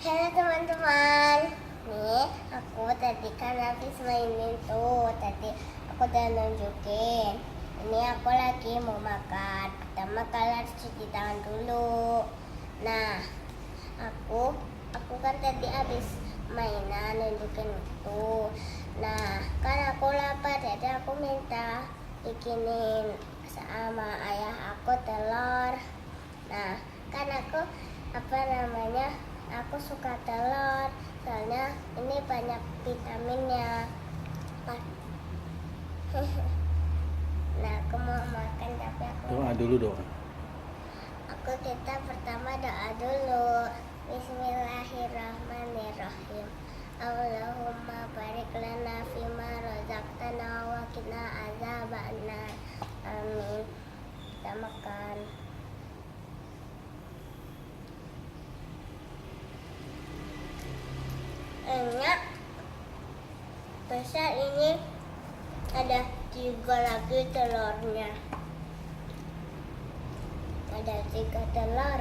Halo teman-teman, nih aku tadi kan habis mainin tuh. Tadi aku udah nunjukin. Ini aku lagi mau makan. Pertama kalian harus cuci tangan dulu. Nah, aku kan tadi habis mainan nunjukin tuh. Nah, kan aku lapar, jadi aku minta bikinin sama ayah aku telur. Nah, kan aku aku suka telur, soalnya ini banyak vitaminnya. Nah, aku mau makan tapi aku Doa dulu doa. kita pertama doa dulu. Bismillahirrahmanirrahim. Allahumma barik lana fima razaqtana wa qina azabannar. Amin. Kita makan. Enak. Besar ini ada 3 lagi telurnya. Ada 3 telur.